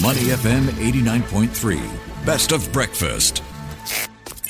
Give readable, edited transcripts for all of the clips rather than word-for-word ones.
Money FM 89.3. Best of breakfast.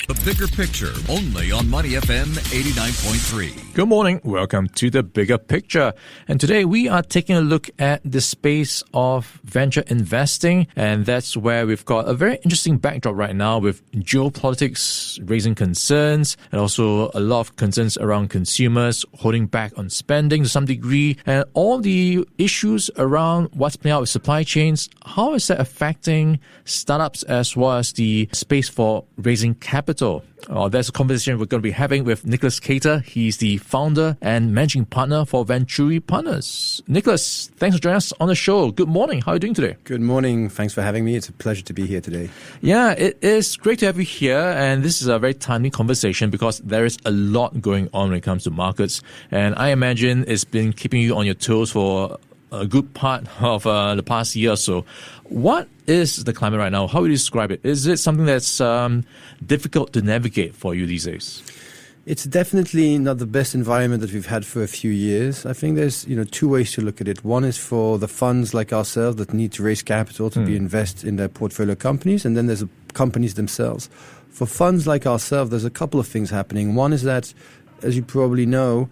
The bigger picture, only on Money FM 89.3. Good morning. Welcome to The Bigger Picture. And today we are taking a look at the space of venture investing. And that's where we've got a very interesting backdrop right now with geopolitics raising concerns and also a lot of concerns around consumers holding back on spending to some degree. And all the issues around what's playing out with supply chains, how is that affecting startups as well as the space for raising capital? That's a conversation we're going to be having with Nicholas Cator. He's the founder and managing partner for Venturi Partners. Nicholas, thanks for joining us on the show. Good morning. How are you doing today? Good morning. Thanks for having me. It's a pleasure to be here today. Yeah, it is great to have you here. And this is a very timely conversation because there is a lot going on when it comes to markets. And I imagine it's been keeping you on your toes for a good part of the past year or so. What is the climate right now? How would you describe it? Is it something that's difficult to navigate for you these days? It's definitely not the best environment that we've had for a few years. I think there's two ways to look at it. One is for the funds like ourselves that need to raise capital to be invest in their portfolio companies, and then there's the companies themselves. For funds like ourselves, there's a couple of things happening. One is that, as you probably know,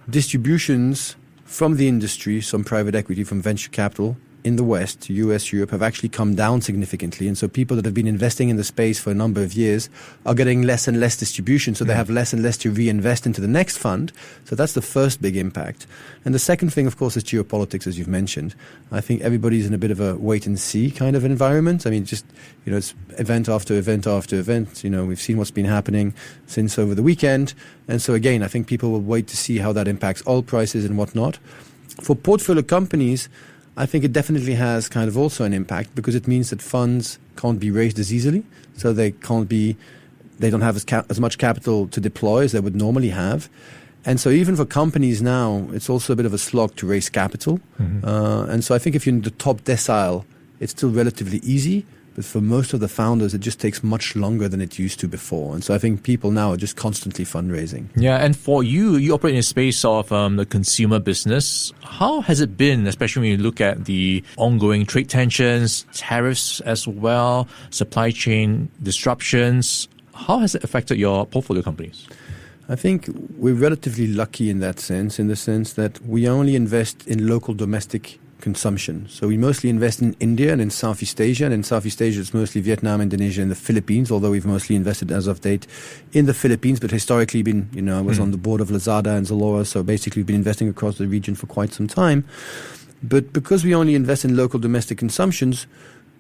distributions from the industry, some private equity, from venture capital in the West, US, Europe, have actually come down significantly. And so people that have been investing in the space for a number of years are getting less and less distribution. So they have less and less to reinvest into the next fund. So that's the first big impact. And the second thing, of course, is geopolitics, as you've mentioned. I think everybody's in a bit of a wait and see kind of environment. I mean, just, it's event after event after event. We've seen what's been happening since over the weekend. And so again, I think people will wait to see how that impacts oil prices and whatnot. For portfolio companies, I think it definitely has kind of also an impact because it means that funds can't be raised as easily. So they don't have as much capital to deploy as they would normally have. And so even for companies now, it's also a bit of a slog to raise capital. And so I think if you're in the top decile, it's still relatively easy. But for most of the founders, it just takes much longer than it used to before. And so I think people now are just constantly fundraising. Yeah, and for you operate in a space of the consumer business. How has it been, especially when you look at the ongoing trade tensions, tariffs as well, supply chain disruptions? How has it affected your portfolio companies? I think we're relatively lucky in that sense, in the sense that we only invest in local domestic consumption. So we mostly invest in India and in Southeast Asia. And in Southeast Asia, it's mostly Vietnam, Indonesia, and the Philippines, although we've mostly invested as of date in the Philippines. But historically been, I was on the board of Lazada and Zalora. So basically we've been investing across the region for quite some time. But because we only invest in local domestic consumptions,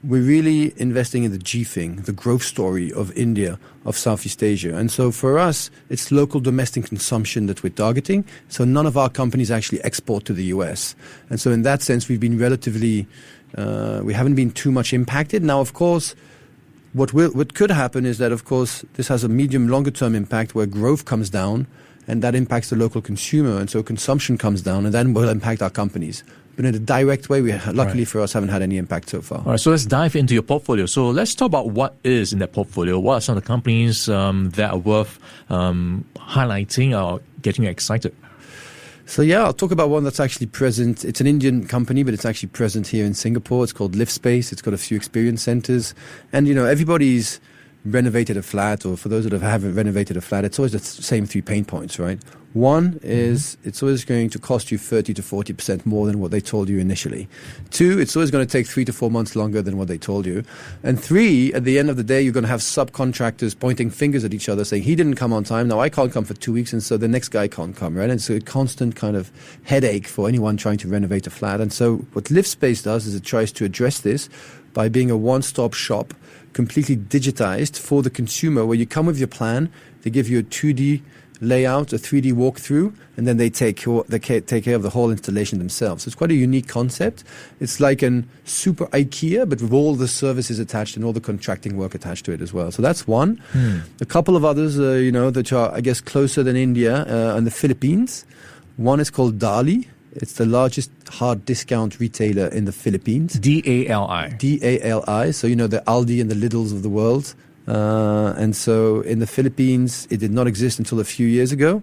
we're really investing in the G thing, the growth story of India, of Southeast Asia. And so for us, it's local domestic consumption that we're targeting. So none of our companies actually export to the US. And so in that sense, we've been relatively, we haven't been too much impacted. Now, of course, what could happen is that, of course, this has a medium, longer term impact where growth comes down and that impacts the local consumer. And so consumption comes down and then will impact our companies. But in a direct way, we luckily for us haven't had any impact so far. All right, so let's dive into your portfolio. So let's talk about what is in that portfolio. What are some of the companies that are worth highlighting or getting you excited? So I'll talk about one that's actually present. It's an Indian company, but it's actually present here in Singapore. It's called LiftSpace. It's got a few experience centers. And, everybody's renovated a flat, or for those that haven't renovated a flat, it's always the same 3 pain points, right? One is it's always going to cost you 30 to 40% more than what they told you initially. 2, it's always going to take 3 to 4 months longer than what they told you. And 3, at the end of the day, you're going to have subcontractors pointing fingers at each other saying, he didn't come on time, now I can't come for 2 weeks, and so the next guy can't come, right? And so a constant kind of headache for anyone trying to renovate a flat. And so what LiftSpace does is it tries to address this by being a one-stop shop, completely digitized for the consumer, where you come with your plan, they give you a 2D layout, a 3D walkthrough, and then they take care of the whole installation themselves. So it's quite a unique concept. It's like an super IKEA, but with all the services attached and all the contracting work attached to it as well. So that's one. A couple of others, that are, I guess, closer than India and the Philippines. One is called Dali. It's the largest hard discount retailer in the Philippines. D-A-L-I. D-A-L-I. So, the Aldi and the Lidls of the world. And so in the Philippines, it did not exist until a few years ago.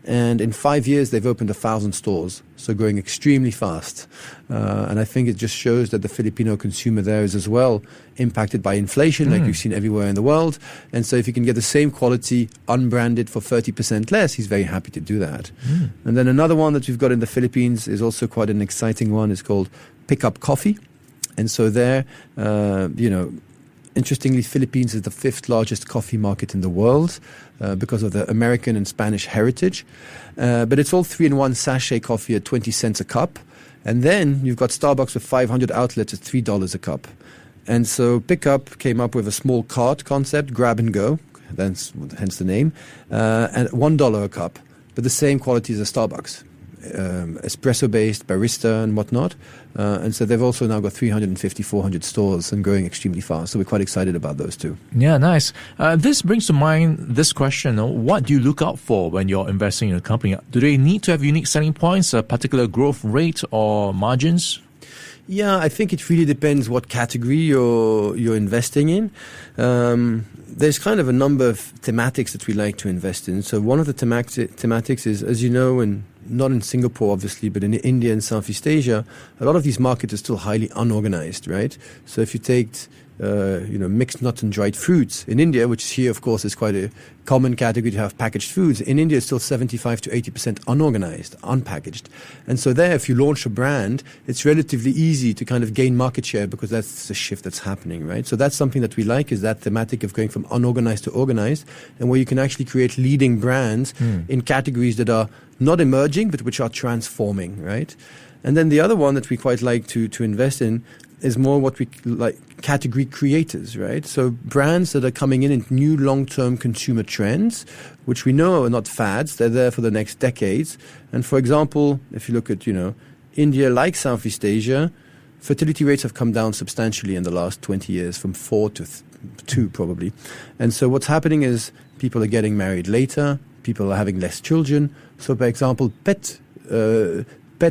And in 5 years, they've opened 1,000 stores, so growing extremely fast. And I think it just shows that the Filipino consumer there is as well impacted by inflation, like we've seen everywhere in the world. And so if you can get the same quality unbranded for 30% less, he's very happy to do that. And then another one that we've got in the Philippines is also quite an exciting one. It's called Pickup Coffee. And so there, interestingly, Philippines is the 5th largest coffee market in the world because of the American and Spanish heritage. But it's all 3-in-1 sachet coffee at 20 cents a cup. And then you've got Starbucks with 500 outlets at $3 a cup. And so Pickup came up with a small cart concept, grab and go, hence the name, at $1 a cup, but the same quality as a Starbucks. Espresso-based, barista and whatnot. And so they've also now got 350, 400 stores and growing extremely fast. So we're quite excited about those two. Yeah, nice. This brings to mind this question. What do you look out for when you're investing in a company? Do they need to have unique selling points, a particular growth rate or margins? Yeah, I think it really depends what category you're investing in. There's kind of a number of thematics that we like to invest in. So one of the thematics is, as you know, and not in Singapore, obviously, but in India and Southeast Asia, a lot of these markets are still highly unorganized, right? So if you take, mixed nuts and dried fruits in India, which here, of course, is quite a common category to have packaged foods. In India, it's still 75 to 80% unorganized, unpackaged. And so there, if you launch a brand, it's relatively easy to kind of gain market share because that's the shift that's happening, right? So that's something that we like, is that thematic of going from unorganized to organized, and where you can actually create leading brands in categories that are not emerging, but which are transforming, right? And then the other one that we quite like to invest in is more what we like category creators, right? So brands that are coming in new long-term consumer trends, which we know are not fads, they're there for the next decades. And for example, if you look at, India, like Southeast Asia, fertility rates have come down substantially in the last 20 years, from 4 to 2 probably. And so what's happening is people are getting married later, people are having less children. So, for example, pet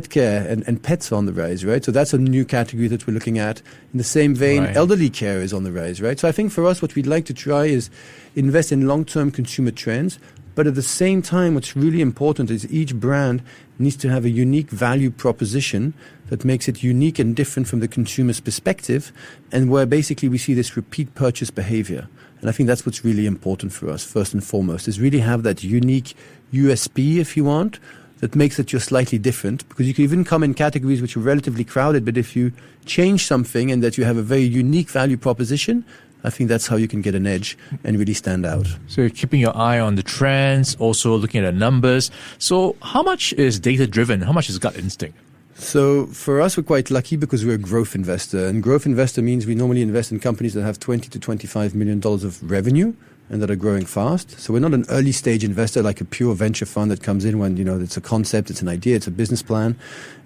care and pets are on the rise, right? So that's a new category that we're looking at. In the same vein, elderly care is on the rise, right? So I think for us, what we'd like to try is invest in long-term consumer trends, but at the same time, what's really important is each brand needs to have a unique value proposition that makes it unique and different from the consumer's perspective, and where basically we see this repeat purchase behavior. And I think that's what's really important for us, first and foremost, is really have that unique USP, if you want, that makes it just slightly different. Because you can even come in categories which are relatively crowded, but if you change something and that you have a very unique value proposition, I think that's how you can get an edge and really stand out. So you're keeping your eye on the trends, also looking at the numbers. So how much is data-driven? How much is gut instinct? So for us, we're quite lucky because we're a growth investor. And growth investor means we normally invest in companies that have $20 to $25 million of revenue and that are growing fast. So we're not an early stage investor like a pure venture fund that comes in when, it's a concept, it's an idea, it's a business plan.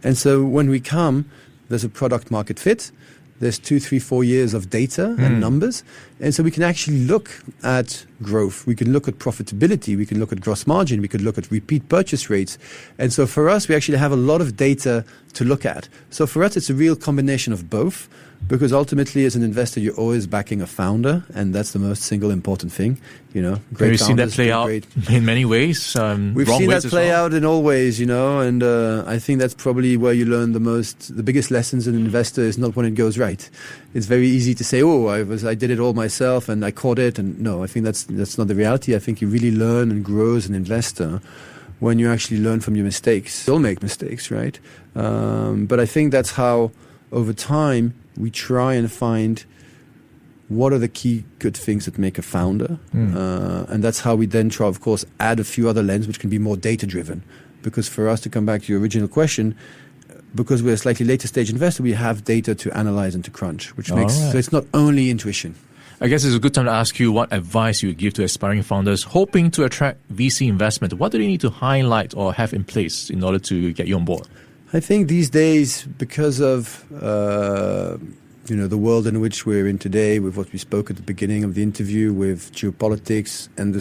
And so when we come, there's a product market fit. There's 2, 3, 4 years of data and numbers. And so we can actually look at growth. We can look at profitability. We can look at gross margin. We could look at repeat purchase rates. And so for us, we actually have a lot of data to look at. So for us, it's a real combination of both, because ultimately as an investor, you're always backing a founder. And that's the most single important thing. Great. We've seen that play out in many ways. We've seen that play out in all ways, and I think that's probably where you learn the biggest lessons as an investor is not when it goes right. It's very easy to say, I did it all myself and I caught it. And no, I think that's not the reality. I think you really learn and grow as an investor when you actually learn from your mistakes. Still make mistakes, right? But I think that's how, over time, we try and find what are the key good things that make a founder. And that's how we then try, of course, add a few other lenses which can be more data-driven. Because for us, to come back to your original question, because we're a slightly later stage investor, we have data to analyze and to crunch, which makes so it's not only intuition. I guess it's a good time to ask you what advice you would give to aspiring founders hoping to attract VC investment. What do they need to highlight or have in place in order to get you on board? I think these days, because of the world in which we're in today, with what we spoke at the beginning of the interview, with geopolitics, and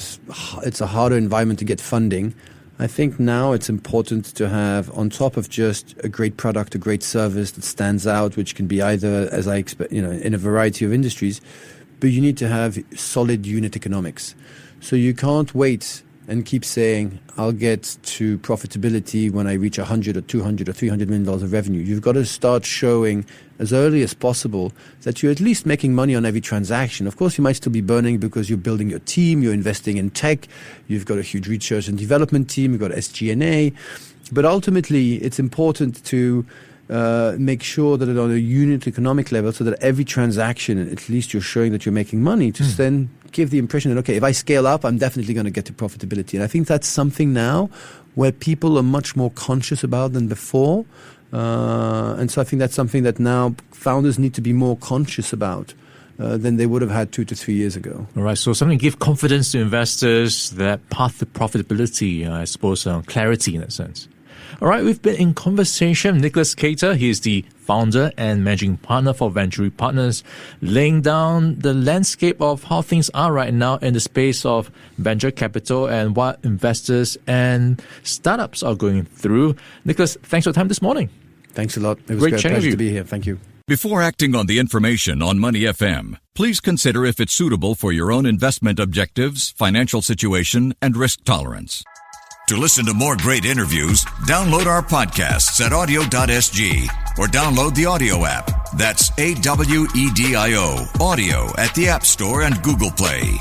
it's a harder environment to get funding. I think now it's important to have, on top of just a great product, a great service that stands out, which can be either, as I expect, in a variety of industries, but you need to have solid unit economics. So you can't wait and keep saying, I'll get to profitability when I reach 100 or 200 or $300 million of revenue. You've got to start showing as early as possible that you're at least making money on every transaction. Of course, you might still be burning because you're building your team, you're investing in tech, you've got a huge research and development team, you've got SG&A. But ultimately, it's important to make sure that on a unit economic level, so that every transaction, at least you're showing that you're making money, to then give the impression that, okay, if I scale up, I'm definitely going to get to profitability. And I think that's something now where people are much more conscious about than before. And so I think that's something that now founders need to be more conscious about than they would have had 2 to 3 years ago. All right, so something to give confidence to investors, that path to profitability, I suppose, clarity in a sense. All right, we've been in conversation with Nicholas Cator. He is the founder and managing partner for Venturi Partners, laying down the landscape of how things are right now in the space of venture capital and what investors and startups are going through. Nicholas, thanks for your time this morning. Thanks a lot. It was Great a chatting with pleasure you. to be here. Thank you. Before acting on the information on Money FM, please consider if it's suitable for your own investment objectives, financial situation, and risk tolerance. To listen to more great interviews, download our podcasts at audio.sg or download the audio app. That's AWEDIO, audio at the App Store and Google Play.